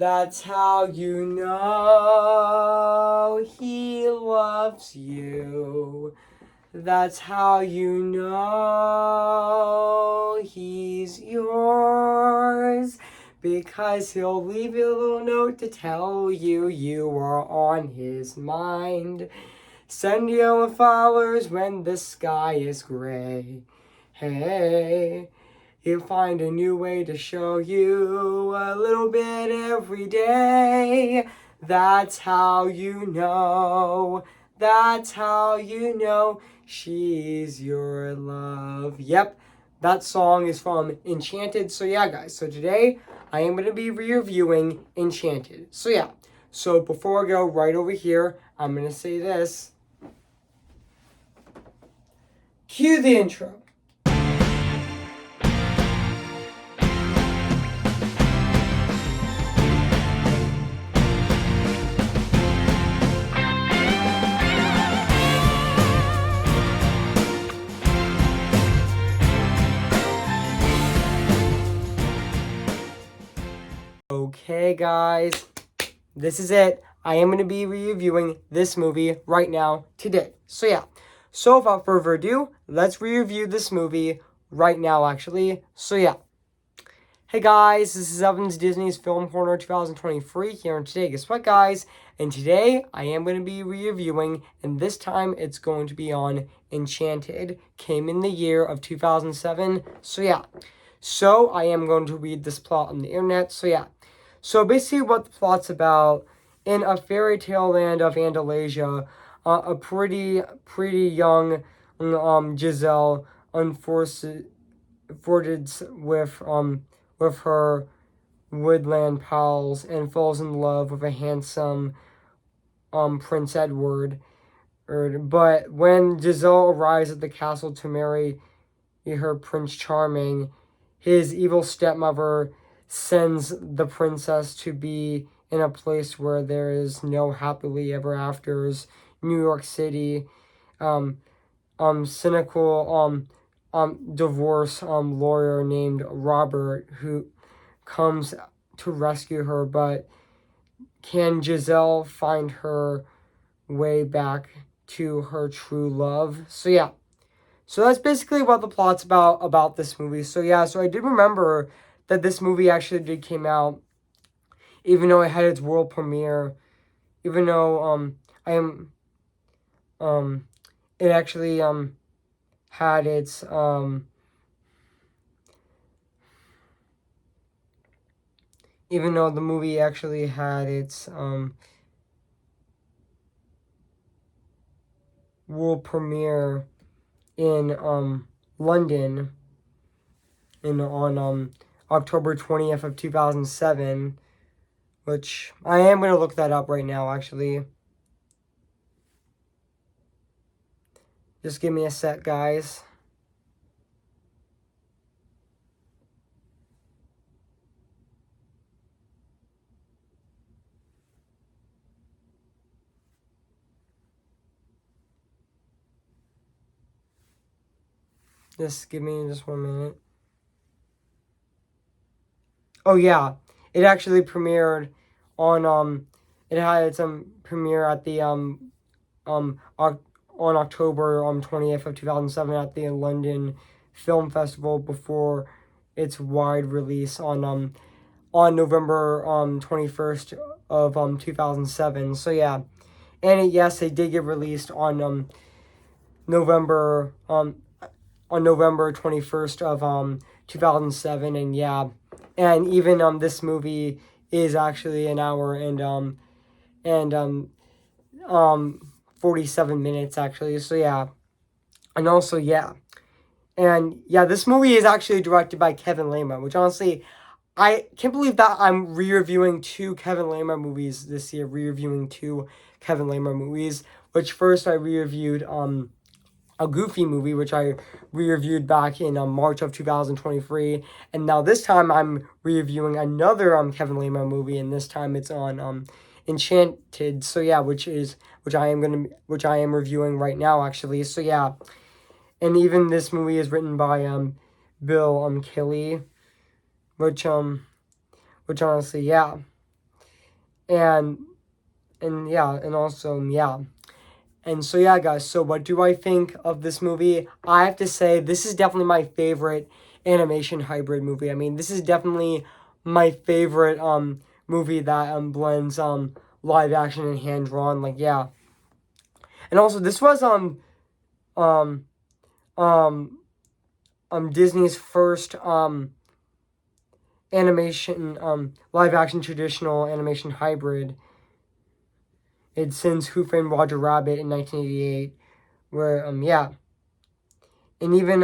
That's how you know he loves you. That's how you know he's yours. Because he'll leave you a little note to tell you you are on his mind. Send you flowers when the sky is gray. Hey. He'll find a new way to show you a little bit every day. That's how you know. That's how you know she's your love. Yep, that song is from Enchanted. So yeah, guys. So today I am going to be reviewing Enchanted. So yeah. So before I go right over here, I'm going to say this. Cue the intro. Okay, guys, this is it. I am going to be reviewing this movie right now, today. So, yeah. So, without further ado, let's review this movie right now, actually. So, yeah. Hey, guys, this is Evan's Disney's Film Corner 2023 here, and today, guess what, guys? And today, I am going to be reviewing, and this time, it's going to be on Enchanted. Came in the year of 2007. So, yeah. So, I am going to read this plot on the internet. So, yeah. So basically what the plot's about, in a fairy tale land of Andalasia, a pretty young Giselle unfortunately with her woodland pals and falls in love with a handsome Prince Edward. But when Giselle arrives at the castle to marry her Prince Charming, his evil stepmother sends the princess to be in a place where there is no happily ever afters, New York City. Cynical divorce lawyer named Robert who comes to rescue her, but can Giselle find her way back to her true love? So yeah. So that's basically what the plot's about this movie. So yeah, so I did remember that this movie actually did came out, even though it had its world premiere, even though it actually had its even though the movie actually had its world premiere in London on October 20th of 2007, which I am going to look that up right now, actually. Just give me a sec, guys. Just give me just 1 minute. Oh yeah, it actually premiered on it had its premiere at the on October 20th of 2007 at the London Film Festival before its wide release on November 21st of 2007. So yeah, and yes, it did get released on November on November 21st of 2007, and yeah, and even this movie is actually an hour and 47 minutes actually. So yeah. And also yeah. And yeah, this movie is actually directed by Kevin Lehmer, which honestly I can't believe that I'm re-reviewing two Kevin Lehmer movies this year, re-reviewing two Kevin Lehmer movies, which first I re-reviewed a Goofy movie, which I re-reviewed back in March of 2023, and now this time I'm re-reviewing another Kevin Lehmer movie, and this time it's on Enchanted. So yeah, which I am reviewing right now actually. So yeah, and even this movie is written by Bill Kelly, which honestly yeah. and yeah, and also yeah. And so yeah, guys, so what do I think of this movie? I have to say this is definitely my favorite animation hybrid movie. I mean, this is definitely my favorite movie that blends live action and hand drawn. Like, yeah. And also this was um um Disney's first animation live action traditional animation hybrid. It's since Who Framed Roger Rabbit in 1988, where yeah. And even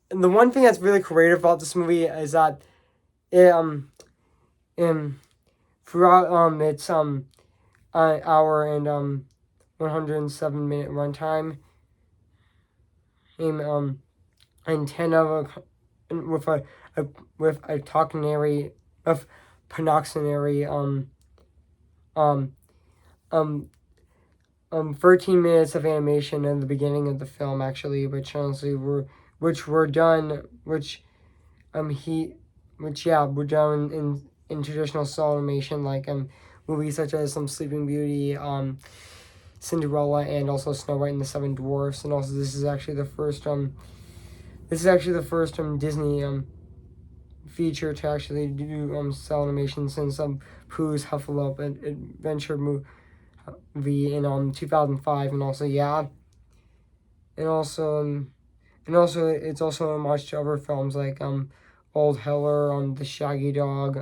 the one thing that's really creative about this movie is that it in throughout its hour and 107-minute runtime, and 10 of a with a with a tockenary of panoxinary um um 13 minutes of animation in the beginning of the film, actually, which honestly were done, were done in traditional style animation, like movies such as Sleeping Beauty, Cinderella, and also Snow White and the Seven Dwarfs. And also this is actually the first Disney feature to actually do cell animation since Pooh's Hufflepuff Adventure movie in 2005. And also yeah, and also it's also a homage to other films like Old Heller, The Shaggy Dog,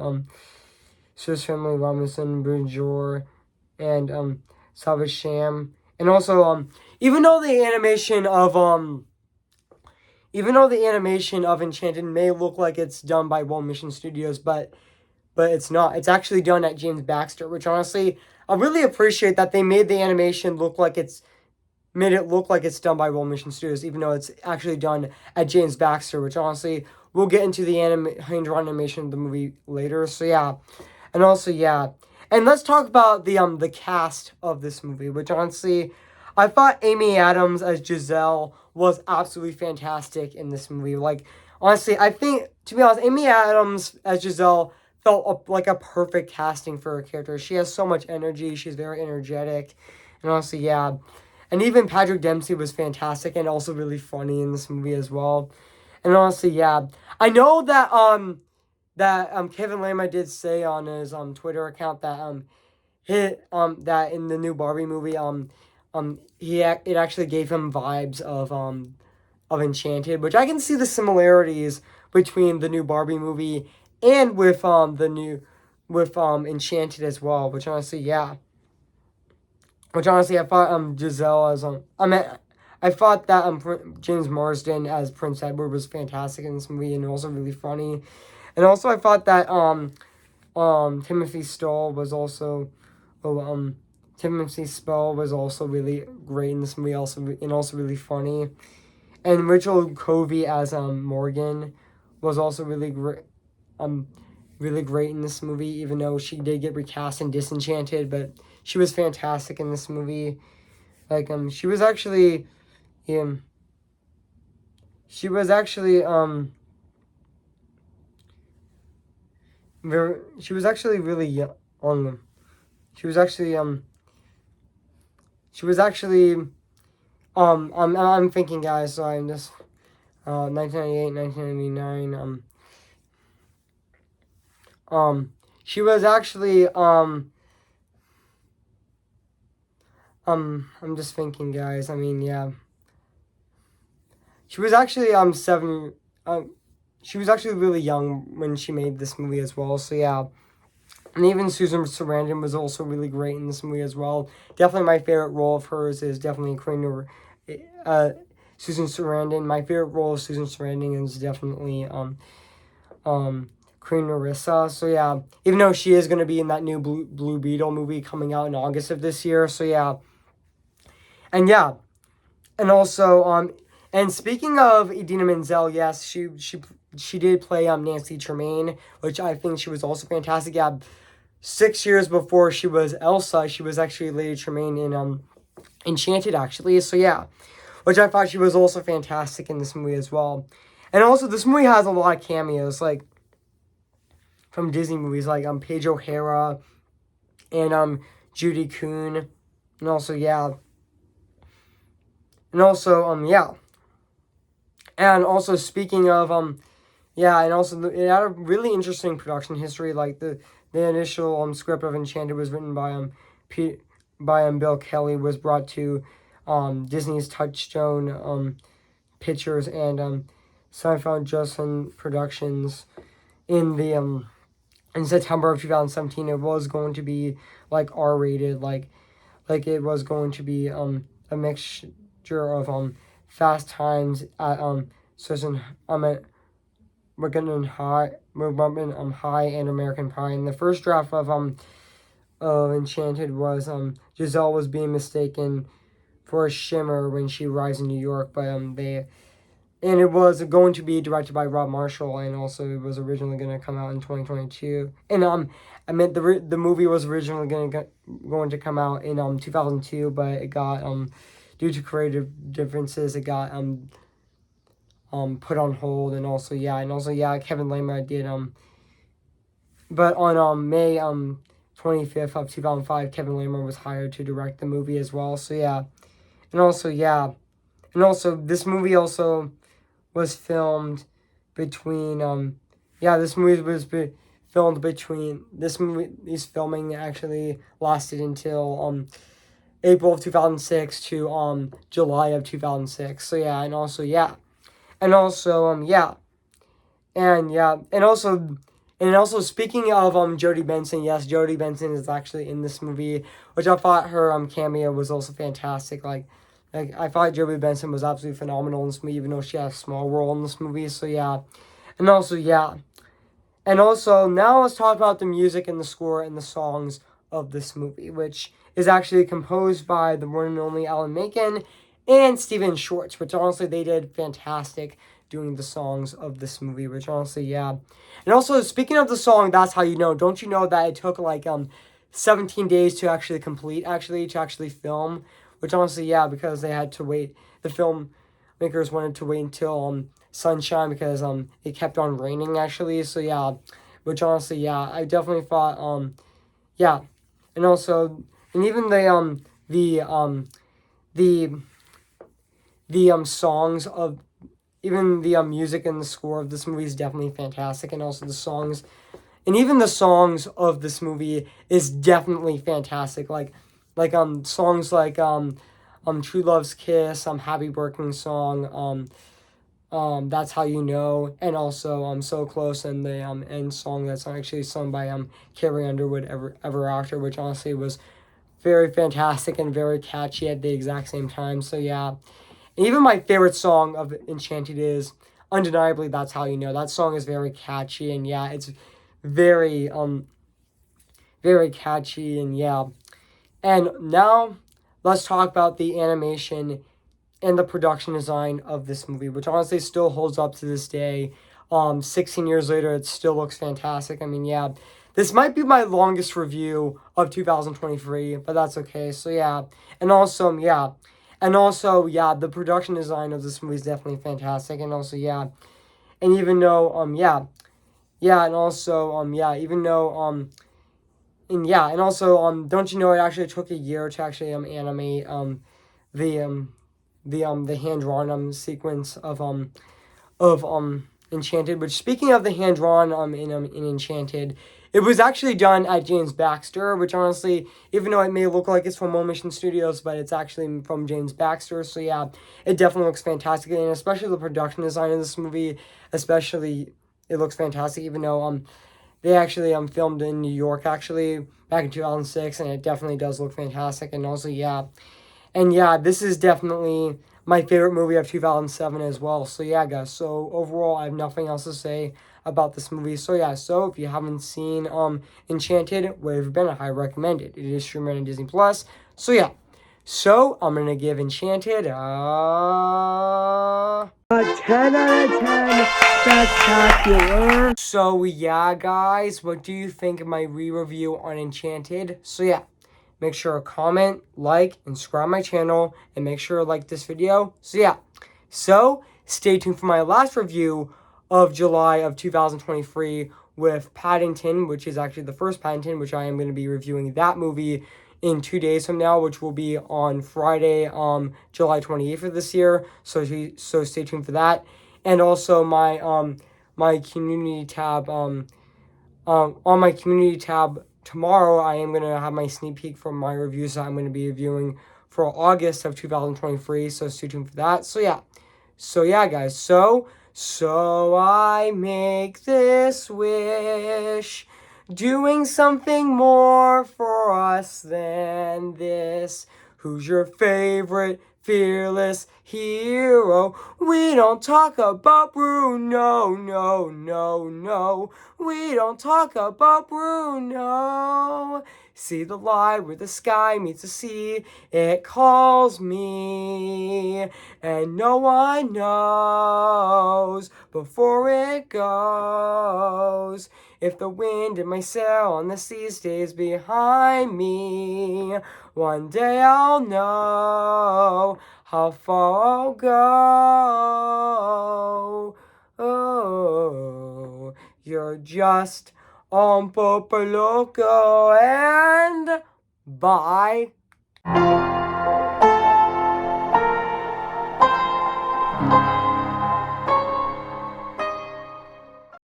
Swiss Family Robinson, Bonjour, and Salvage Sham. And also even though the animation of Enchanted may look like it's done by Walt Mission Studios, but it's not. It's actually done at James Baxter, which honestly I really appreciate that they made the animation made it look like it's done by Walt Mission Studios, even though it's actually done at James Baxter, which honestly we'll get into the hand-drawn animation of the movie later. So yeah, and also yeah, and let's talk about the cast of this movie, which honestly I thought Amy Adams as Giselle was absolutely fantastic in this movie. Like honestly, I think to be honest, Amy Adams as Giselle felt like a perfect casting for her character. She has so much energy. She's very energetic, and honestly, yeah. And even Patrick Dempsey was fantastic and also really funny in this movie as well. And honestly, yeah, I know that Kevin Lama did say on his Twitter account that that in the new Barbie movie it actually gave him vibes of Enchanted, which I can see the similarities between the new Barbie movie and with Enchanted as well. Which honestly, yeah. Which honestly, I thought Giselle as I thought that James Marsden as Prince Edward was fantastic in this movie and also really funny, and also I thought that Timothy Spall was also Timothy Spall was also really great in this movie, also really funny, and Rachel Covey as Morgan was also really great in this movie, even though she did get recast in Disenchanted, but she was fantastic in this movie. Like she was actually she was actually she was actually really young. She was actually she was actually I'm thinking, guys, so I'm just 1998, 1999 she was actually I'm just thinking, guys. I mean, yeah. She was actually she was actually really young when she made this movie as well. So yeah. And even Susan Sarandon was also really great in this movie as well. Definitely my favorite role of hers is definitely Susan Sarandon. My favorite role of Susan Sarandon is definitely Queen Narissa. So yeah, even though she is going to be in that new Blue Beetle movie coming out in August of this year. So yeah. And yeah. And also and speaking of Idina Menzel, yes, she did play Nancy Tremaine, which I think she was also fantastic. Yeah, 6 years before she was Elsa, she was actually Lady Tremaine in Enchanted, actually. So yeah, which I thought she was also fantastic in this movie as well. And also, this movie has a lot of cameos. Like, from Disney movies like Paige O'Hara and Judy Kuhn, and also yeah, and also yeah, and also speaking of yeah, and also it had a really interesting production history. Like the initial script of Enchanted was written by Bill Kelly, was brought to Disney's Touchstone Pictures and Sci-Fi Justin Productions in the in September of 2017. It was going to be like R-rated, like it was going to be a mixture of Fast Times at certain High and American Pie. And the first draft of Enchanted was Giselle was being mistaken for a shimmer when she arrives in New York, but it was going to be directed by Rob Marshall, and also it was originally going to come out in 2022. And I meant the movie was originally going to come out in 2002, but it got due to creative differences, it got put on hold. And also yeah, Kevin Lambert did but on May 25th of 2005, Kevin Lambert was hired to direct the movie as well. So yeah, and also this movie also was filmed between this movie's filming actually lasted until April of 2006 to July of 2006. So yeah, and also yeah, and also yeah, and yeah, and also speaking of Jodie Benson, yes, Jodie Benson is actually in this movie, which I thought her cameo was also fantastic. Like I thought Jodie Benson was absolutely phenomenal in this movie, even though she had a small role in this movie. So yeah, and also yeah, and also now let's talk about the music and the score and the songs of this movie, which is actually composed by the one and only Alan Menken and Stephen Schwartz, which honestly they did fantastic doing the songs of this movie, which honestly yeah. And also speaking of the song, That's How You Know, don't you know that it took like 17 days to actually complete, to actually film, which honestly yeah, because they had to wait, the filmmakers wanted to wait until sunshine because it kept on raining actually. So yeah, which honestly yeah, I definitely thought yeah, and also, and even the songs of, even the music and the score of this movie is definitely fantastic, and also the songs, and even the songs of this movie is definitely fantastic. Like songs like True Love's Kiss, Happy Working Song, That's How You Know, and also So Close, and the end song that's actually sung by Carrie Underwood, Ever After, which honestly was very fantastic and very catchy at the exact same time. So yeah. And even my favorite song of Enchanted is undeniably That's How You Know. That song is very catchy, and yeah, it's very very catchy, and yeah. And now let's talk about the animation and the production design of this movie, which honestly still holds up to this day. 16 years later, it still looks fantastic. I mean, yeah, this might be my longest review of 2023, but that's okay. So yeah, and also yeah, the production design of this movie is definitely fantastic, and also yeah, and even though and also even though and yeah, and also don't you know it actually took a year to actually animate the the hand drawn sequence of Enchanted. Which, speaking of the hand drawn in Enchanted, it was actually done at James Baxter, which honestly, even though it may look like it's from Motion Studios, but it's actually from James Baxter. So yeah, it definitely looks fantastic, and especially the production design of this movie, especially it looks fantastic. Even though they actually filmed in New York actually back in 2006, and it definitely does look fantastic. And also yeah. And yeah, this is definitely my favorite movie of 2007 as well. So yeah, guys. So overall, I have nothing else to say about this movie. So yeah, so if you haven't seen Enchanted, where have you been? I highly recommend it. It is streaming on Disney Plus. So yeah. So I'm gonna give Enchanted a 10 out of 10 spectacular. So yeah, guys, what do you think of my re-review on Enchanted? So yeah. Make sure to comment, like, and subscribe my channel, and make sure to like this video. So yeah, so stay tuned for my last review of July of 2023, with Paddington, which is actually the first Paddington, which I am going to be reviewing that movie in 2 days from now, which will be on Friday, July 28th of this year. So stay tuned for that. And also my community tab, on my community tab tomorrow, I am going to have my sneak peek for my reviews that I'm going to be reviewing for August of 2023. So stay tuned for that. So yeah, guys. So I make this wish, doing something more for us than this. Who's your favorite fearless hero? We don't talk about Bruno, no, no, no. We don't talk about Bruno. See the light where the sky meets the sea. It calls me, and no one knows before it goes. If the wind in my sail on the sea stays behind me, one day I'll know how far I'll go. Oh, you're just un poco loco, and bye.